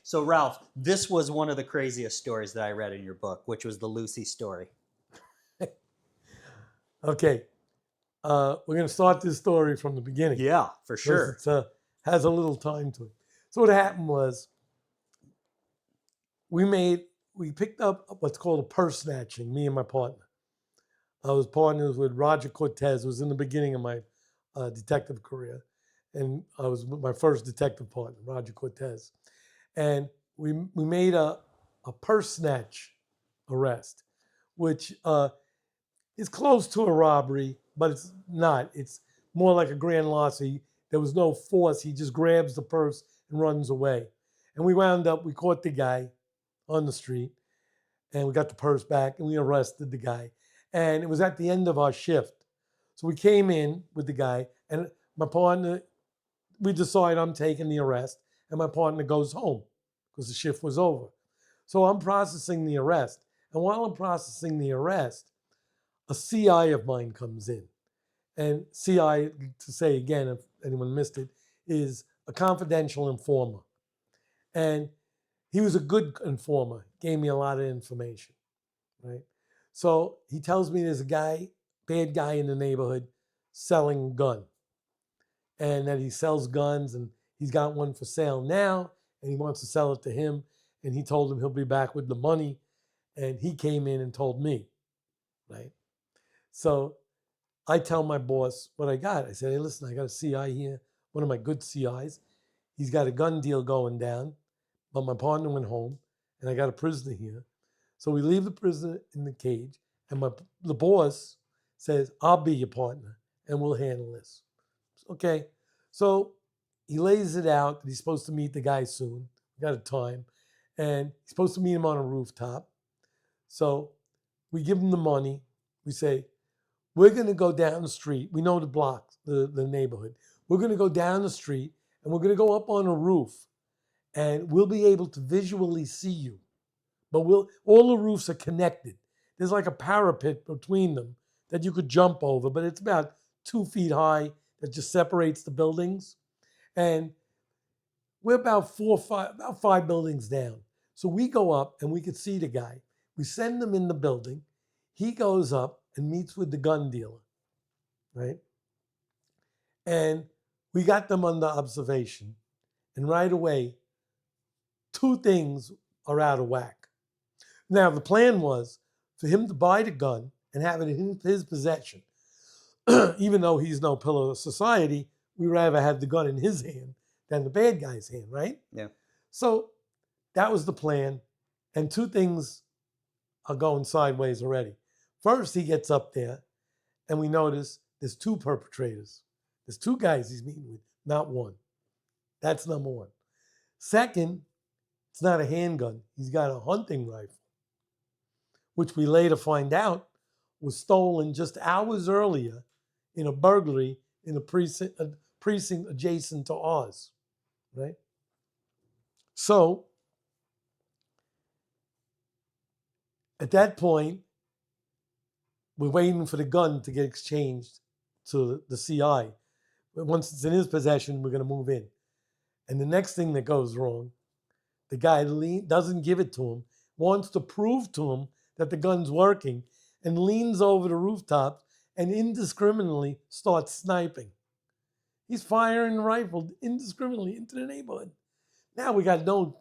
So, Ralph, this was one of the craziest stories that I read in your book, which was the Lucy story. Okay, we're going to start this story from the beginning. Yeah, for sure. Because it has a little time to it. So what happened was we picked up what's called a purse snatching, me and my partner. I was partners with Roger Cortez, who was in the beginning of my detective career. And I was with my first detective partner, Roger Cortez. And we made a purse snatch arrest, which is close to a robbery, but it's not. It's more like a grand larceny. There was no force. He just grabs the purse and runs away. And we caught the guy on the street, and we got the purse back, and we arrested the guy. And it was at the end of our shift. So we came in with the guy, and my partner, we decide I'm taking the arrest, and my partner goes home because the shift was over. So I'm processing the arrest. And while I'm processing the arrest, a CI of mine comes in. And CI, to say again, if anyone missed it, is a confidential informer. And he was a good informer, gave me a lot of information, right? So he tells me there's a bad guy in the neighborhood selling a gun. And that he sells guns, and he's got one for sale now, and he wants to sell it to him. And he told him he'll be back with the money. And he came in and told me, right? So I tell my boss what I got. I said, hey, listen, I got a CI here, one of my good CIs. He's got a gun deal going down, but my partner went home, and I got a prisoner here. So we leave the prisoner in the cage, and the boss says, I'll be your partner, and we'll handle this. Okay. So he lays it out that he's supposed to meet the guy soon. We got a time. And he's supposed to meet him on a rooftop. So we give him the money. We say, we're going to go down the street. We know the block, the neighborhood. We're going to go down the street, and we're going to go up on a roof, and we'll be able to visually see you. But all the roofs are connected. There's like a parapet between them that you could jump over, but it's about 2 feet high that just separates the buildings. And we're about 5 buildings down. So we go up and we could see the guy. We send him in the building. He goes up and meets with the gun dealer, right? And we got them under observation. And right away, 2 things are out of whack. Now, the plan was for him to buy the gun and have it in his possession. Even though he's no pillar of society, we rather have the gun in his hand than the bad guy's hand, right? Yeah. So that was the plan. And 2 things are going sideways already. First, he gets up there, and we notice there's 2 perpetrators. There's 2 guys he's meeting with, not one. That's number one. Second, it's not a handgun. He's got a hunting rifle, which we later find out was stolen just hours earlier in a burglary in a precinct adjacent to ours, right? So at that point, we're waiting for the gun to get exchanged to the CI. But once it's in his possession, we're going to move in. And the next thing that goes wrong, the guy doesn't give it to him, wants to prove to him that the gun's working, and leans over the rooftop and indiscriminately starts sniping. He's firing the rifle indiscriminately into the neighborhood. Now we got no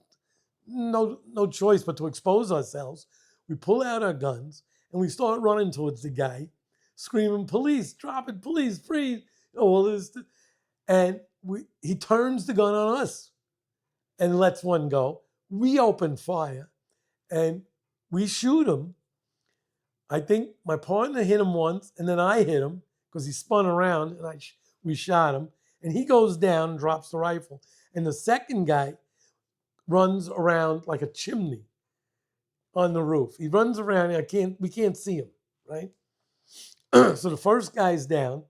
choice but to expose ourselves. We pull out our guns and we start running towards the guy, screaming, police, drop it, police, freeze, all this. And he turns the gun on us and lets one go. We open fire and we shoot him. I think my partner hit him once, and then I hit him because he spun around, and we shot him. And he goes down and drops the rifle. And the second guy runs around like a chimney on the roof. He runs around, we can't see him, right? So the first guy's down,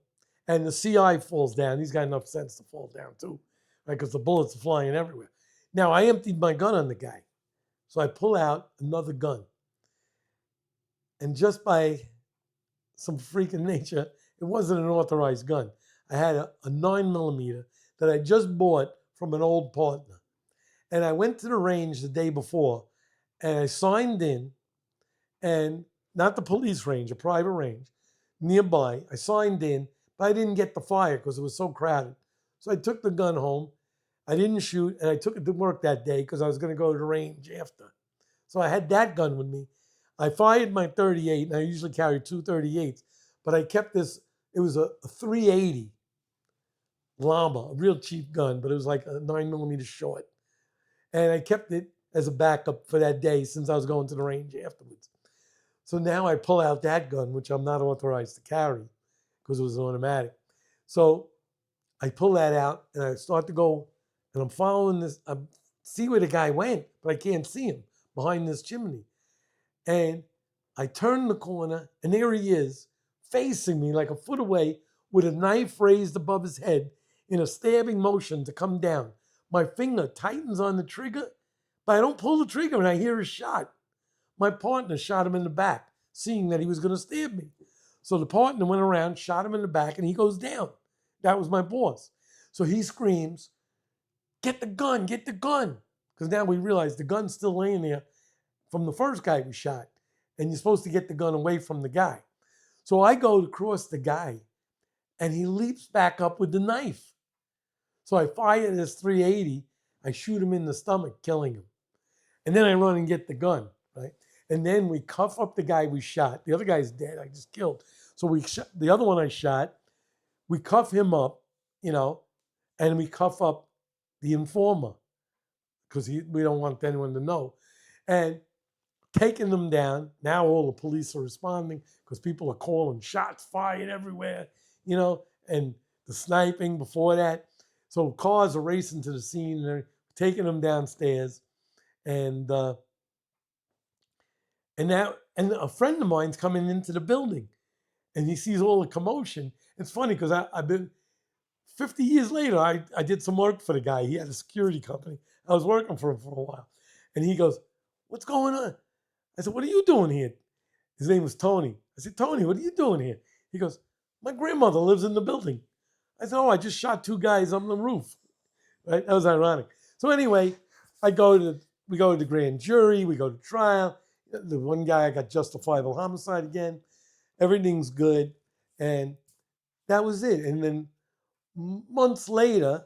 and the CI falls down. He's got enough sense to fall down too, right? Because the bullets are flying everywhere. Now, I emptied my gun on the guy. So I pull out another gun. And just by some freak of nature, it wasn't an authorized gun. I had a 9mm that I just bought from an old partner. And I went to the range the day before and I signed in, and not the police range, a private range nearby. I signed in, but I didn't get the fire because it was so crowded. So I took the gun home. I didn't shoot, and I took it to work that day because I was going to go to the range after. So I had that gun with me. I fired my 38, and I usually carry two 38s, but I kept this. It was a 380 Llama, a real cheap gun, but it was like a 9mm short. And I kept it as a backup for that day since I was going to the range afterwards. So now I pull out that gun, which I'm not authorized to carry because it was an automatic. So I pull that out and I start to go, and I'm following this. I see where the guy went, but I can't see him behind this chimney. And I turn the corner, and there he is, facing me like a foot away with a knife raised above his head in a stabbing motion to come down. My finger tightens on the trigger, but I don't pull the trigger, and I hear a shot. My partner shot him in the back, seeing that he was going to stab me. So the partner went around, shot him in the back, and he goes down. That was my boss. So he screams, "Get the gun, get the gun." Because now we realize the gun's still laying there from the first guy we shot. And you're supposed to get the gun away from the guy. So I go to cross the guy, and he leaps back up with the knife. So I fire this 380. I shoot him in the stomach, killing him. And then I run and get the gun, right? And then we cuff up the guy we shot. The other guy's dead. I just killed. So we shot the other one I shot. We cuff him up, and we cuff up the informer because we don't want anyone to know. And taking them down. Now all the police are responding because people are calling shots fired everywhere, and the sniping before that. So cars are racing to the scene and they're taking them downstairs. And and a friend of mine's coming into the building and he sees all the commotion. It's funny because I've been 50 years later, I did some work for the guy. He had a security company. I was working for him for a while. And he goes, "What's going on?" I said, "What are you doing here?" His name was Tony. I said, "Tony, what are you doing here?" He goes, "My grandmother lives in the building." I said, "Oh, I just shot two guys on the roof." Right? That was ironic. So anyway, we go to the grand jury. We go to trial. The one guy got justifiable homicide again. Everything's good. And that was it. And then months later,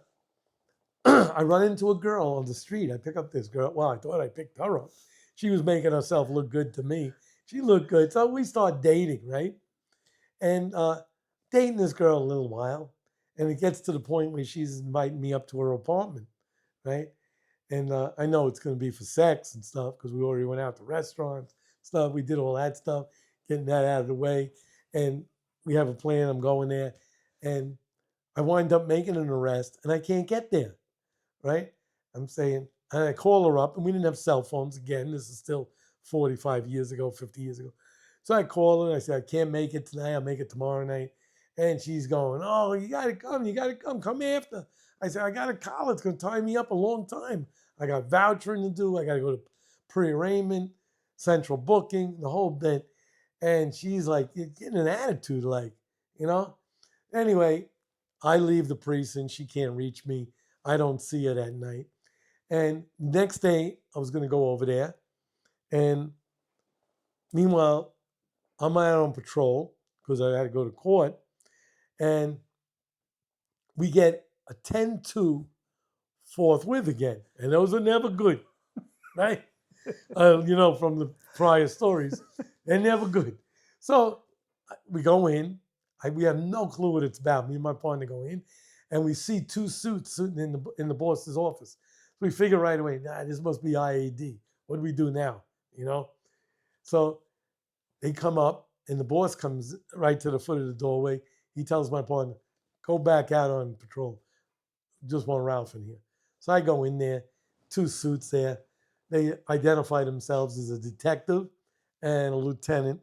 I run into a girl on the street. I pick up this girl. Well, I thought I picked her up. She was making herself look good to me. She looked good. So we start dating, right? And dating this girl a little while. And it gets to the point where she's inviting me up to her apartment, right? And I know it's going to be for sex and stuff because we already went out to restaurants, stuff. We did all that stuff, getting that out of the way. And we have a plan. I'm going there. And I wind up making an arrest and I can't get there, right? I'm saying, and I call her up, and we didn't have cell phones again. This is still 45 years ago, 50 years ago. So I call her and I say, "I can't make it tonight. I'll make it tomorrow night." And she's going, "Oh, you got to come. You got to come after." I said, "I got a collar. It's going to tie me up a long time. I got vouchering to do. I got to go to pre-arraignment, central booking, the whole bit." And she's like, getting an attitude, like, you know? Anyway, I leave the precinct. She can't reach me. I don't see her that night. And next day, I was going to go over there. And meanwhile, I'm out on patrol because I had to go to court. And we get a 10-2 forthwith again. And those are never good, right? From the prior stories. They're never good. So we go in. We have no clue what it's about. Me and my partner go in. And we see two suits sitting in the boss's office. We figure right away, this must be IAD. What do we do now? So they come up, and the boss comes right to the foot of the doorway. He tells my partner, "Go back out on patrol. Just want Ralph in here." So I go in there, two suits there. They identify themselves as a detective and a lieutenant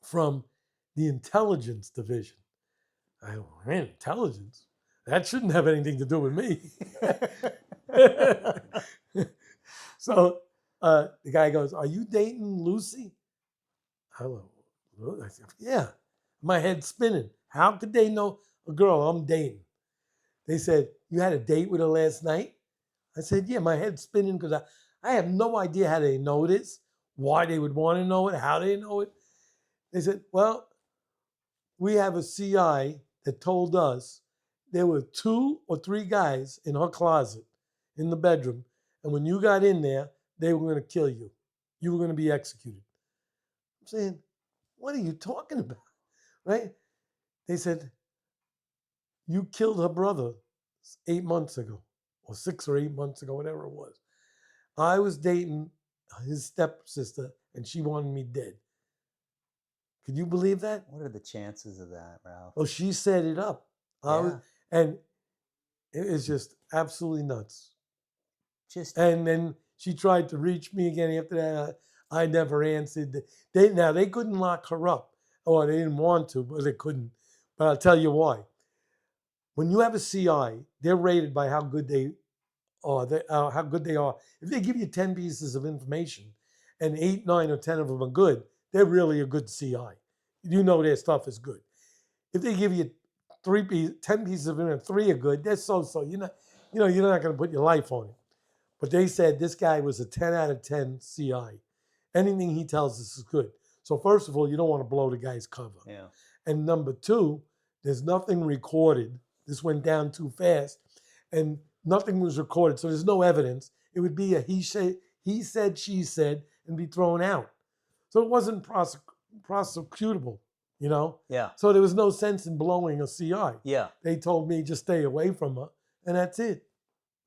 from the intelligence division. I go, "Man, intelligence? That shouldn't have anything to do with me." So the guy goes, "Are you dating Lucy?" I go, I said, "Yeah." My head's spinning. How could they know a girl I'm dating? They said, "You had a date with her last night?" I said, yeah, my head's spinning because I have no idea how they know this, why they would want to know it, how they know it. They said, well, we have a CI that told us there were 2 or 3 guys in her closet in the bedroom, and when you got in there, they were going to kill you. You were going to be executed. I'm saying, what are you talking about? Right? They said, you killed her brother 8 months ago, or 6 or 8 months ago, whatever it was. I was dating his stepsister, and she wanted me dead. Could you believe that? What are the chances of that, Ralph? Oh, she set it up. Yeah. And it is just absolutely nuts. Just And then she tried to reach me again after that. I never answered. They couldn't lock her up, or they didn't want to, but they couldn't. But I'll tell you why. When you have a CI, they're rated by how good they are. How good they are. If they give you 10 pieces of information, and 8, 9, or 10 of them are good, they're really a good CI. You know their stuff is good. If they give you 10 pieces of information, 3 are good, they're so-so. You're not going to put your life on it. But they said this guy was a 10 out of 10 CI. Anything he tells us is good. So first of all, you don't want to blow the guy's cover. yeah. And number 2, there's nothing recorded. This went down too fast. And nothing was recorded. So there's no evidence. It would be a he said, she said, and be thrown out. So it wasn't prosecutable, you know? Yeah. So there was no sense in blowing a CI. Yeah. They told me just stay away from her, and that's it.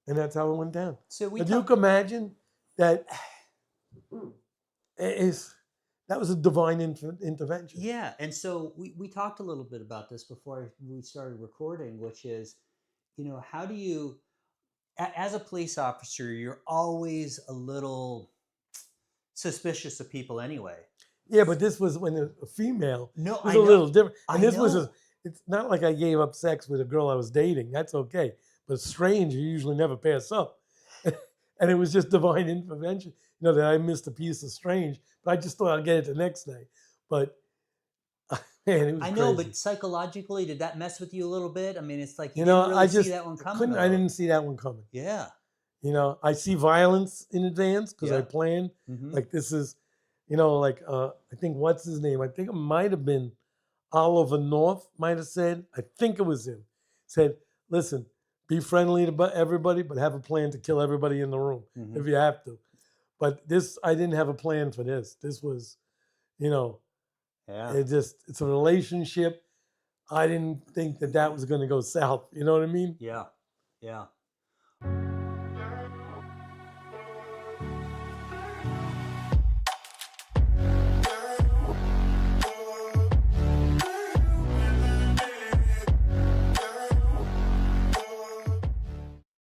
And that's how it went down. So But you can imagine that that was a divine intervention. Yeah, and so we talked a little bit about this before we started recording, which is, how do you, as a police officer, you're always a little suspicious of people anyway. Yeah, but this was when a female No, was I a know. little different. And I this was know. it's not like I gave up sex with a girl I was dating. That's okay. But strange, you usually never pass up. And it was just divine intervention. That I missed a piece of strange, but I just thought I'd get it the next day. But man, it was I know, crazy. but psychologically, did that mess with you a little bit? I mean, it's like you didn't really see that one coming. I didn't see that one coming. Yeah. I see violence in advance because I Yeah. plan. Mhm. Like this is, I think what's his name? I think it might have been Oliver North. Might have said. I think it was him. Said, listen, be friendly to everybody, but have a plan to kill everybody in the room Mhm. if you have to. But I didn't have a plan for this. This was, Yeah. it's a relationship. I didn't think that was going to go south. You know what I mean? Yeah. Yeah.